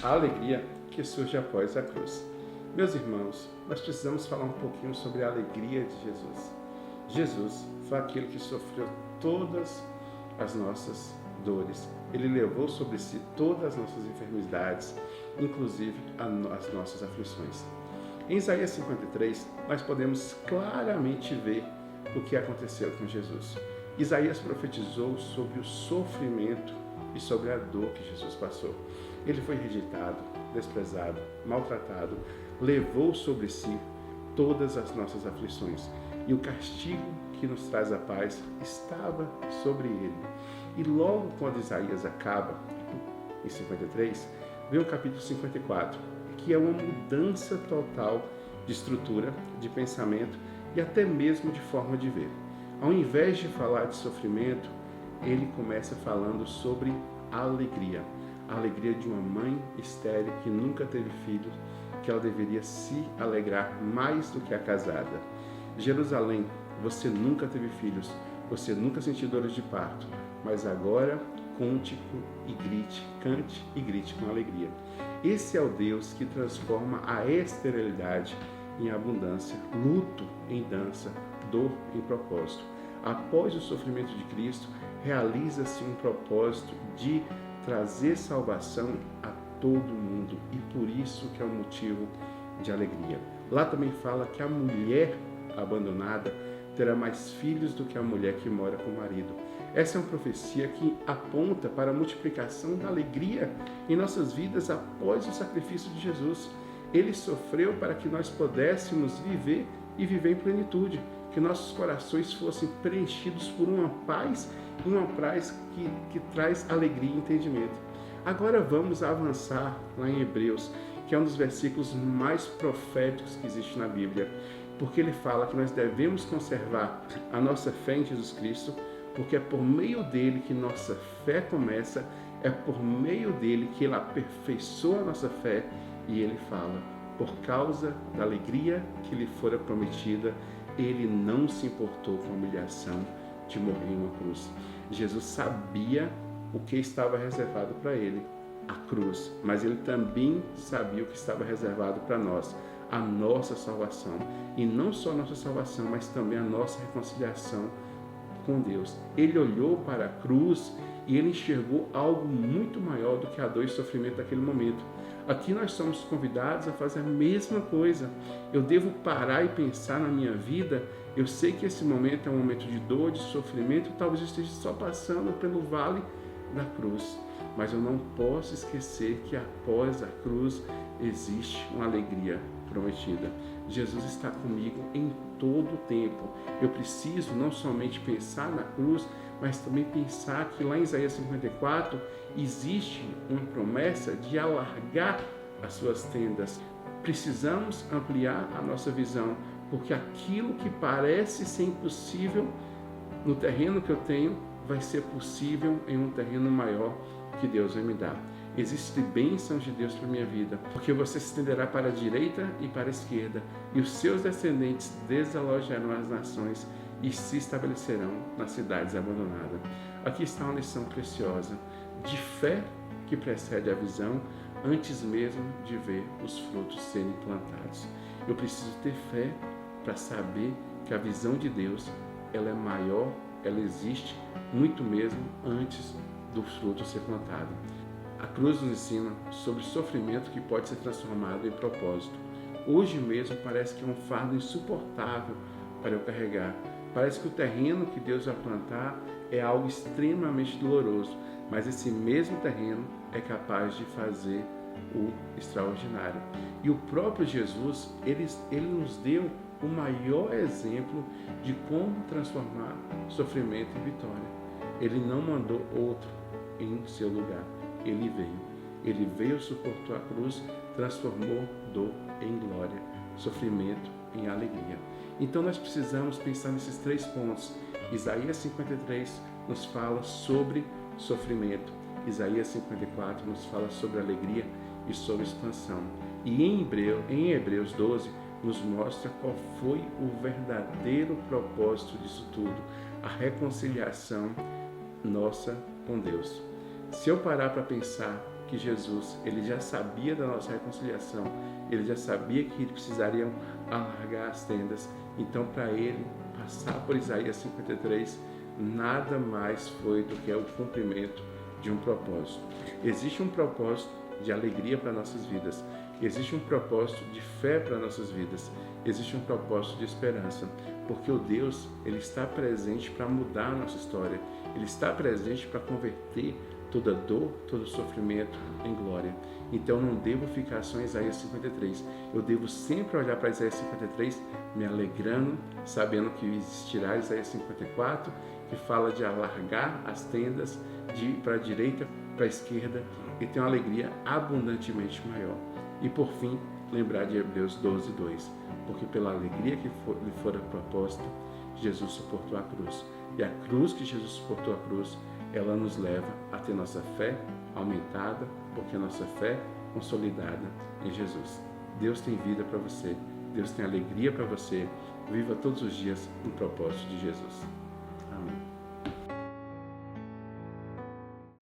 A alegria que surge após a cruz. Meus irmãos, nós precisamos falar um pouquinho sobre a alegria de Jesus. Jesus foi aquele que sofreu todas as nossas dores. Ele levou sobre si todas as nossas enfermidades, inclusive as nossas aflições. Em Isaías 53, nós podemos claramente ver o que aconteceu com Jesus. Isaías profetizou sobre o sofrimento e sobre a dor que Jesus passou. Ele foi rejeitado, desprezado, maltratado, levou sobre si todas as nossas aflições. E o castigo que nos traz a paz estava sobre ele. E logo quando Isaías acaba, em 53, vem o capítulo 54, que é uma mudança total de estrutura, de pensamento e até mesmo de forma de ver. Ao invés de falar de sofrimento, ele começa falando sobre alegria. A alegria de uma mãe estéril que nunca teve filhos, que ela deveria se alegrar mais do que a casada. Jerusalém, você nunca teve filhos, você nunca sentiu dores de parto, mas agora cante e grite com alegria. Esse é o Deus que transforma a esterilidade em abundância, luto em dança, dor em propósito. Após o sofrimento de Cristo, realiza-se um propósito de trazer salvação a todo mundo, e por isso que é um motivo de alegria. Lá também fala que a mulher abandonada terá mais filhos do que a mulher que mora com o marido. Essa é uma profecia que aponta para a multiplicação da alegria em nossas vidas após o sacrifício de Jesus. Ele sofreu para que nós pudéssemos viver e viver em plenitude, que nossos corações fossem preenchidos por uma paz que traz alegria e entendimento. Agora vamos avançar lá em Hebreus, que é um dos versículos mais proféticos que existe na Bíblia, porque ele fala que nós devemos conservar a nossa fé em Jesus Cristo, porque é por meio dele que nossa fé começa, é por meio dele que ele aperfeiçoa a nossa fé, e ele fala, por causa da alegria que lhe fora prometida, ele não se importou com a humilhação de morrer em uma cruz. Jesus sabia o que estava reservado para ele, a cruz, mas ele também sabia o que estava reservado para nós, a nossa salvação. E não só a nossa salvação, mas também a nossa reconciliação com Deus. Ele olhou para a cruz e ele enxergou algo muito maior do que a dor e sofrimento daquele momento. Aqui nós somos convidados a fazer a mesma coisa. Eu devo parar e pensar na minha vida. Eu sei que esse momento é um momento de dor, de sofrimento, talvez eu esteja só passando pelo vale da cruz, mas eu não posso esquecer que após a cruz existe uma alegria prometida. Jesus está comigo em todo o tempo. Eu preciso não somente pensar na cruz, mas também pensar que lá em Isaías 54 existe uma promessa de alargar as suas tendas. Precisamos ampliar a nossa visão, porque aquilo que parece ser impossível no terreno que eu tenho vai ser possível em um terreno maior que Deus vai me dar. Existem bênçãos de Deus para a minha vida, porque você se estenderá para a direita e para a esquerda, e os seus descendentes desalojarão as nações e se estabelecerão nas cidades abandonadas. Aqui está uma lição preciosa de fé que precede a visão antes mesmo de ver os frutos serem plantados. Eu preciso ter fé para saber que a visão de Deus ela é maior, ela existe muito mesmo antes do fruto ser plantado. A cruz nos ensina sobre sofrimento que pode ser transformado em propósito. Hoje mesmo parece que é um fardo insuportável para eu carregar. Parece que o terreno que Deus vai plantar é algo extremamente doloroso, mas esse mesmo terreno é capaz de fazer o extraordinário. E o próprio Jesus, ele nos deu o maior exemplo de como transformar sofrimento em vitória. Ele não mandou outro em seu lugar. Ele veio, suportou a cruz, transformou dor em glória, sofrimento em alegria. Então nós precisamos pensar nesses 3 pontos. Isaías 53 nos fala sobre sofrimento, Isaías 54 nos fala sobre alegria e sobre expansão. E em Hebreus 12 nos mostra qual foi o verdadeiro propósito disso tudo, a reconciliação nossa com Deus. Se eu parar para pensar que Jesus, ele já sabia da nossa reconciliação, ele já sabia que precisariam alargar as tendas. Então, para ele, passar por Isaías 53, nada mais foi do que o cumprimento de um propósito. Existe um propósito de alegria para nossas vidas, existe um propósito de fé para nossas vidas, existe um propósito de esperança, porque o Deus, ele está presente para mudar a nossa história, ele está presente para converter toda dor, todo sofrimento em glória. Então eu não devo ficar só em Isaías 53, eu devo sempre olhar para Isaías 53 me alegrando, sabendo que existirá Isaías 54, que fala de alargar as tendas para a direita, para a esquerda, e ter uma alegria abundantemente maior. E por fim, lembrar de Hebreus 12, 2, porque pela alegria que lhe fora proposta, Jesus suportou a cruz. E a cruz que Jesus suportou a cruz, ela nos leva a ter nossa fé aumentada, porque a nossa fé consolidada em Jesus. Deus tem vida para você, Deus tem alegria para você. Viva todos os dias no propósito de Jesus.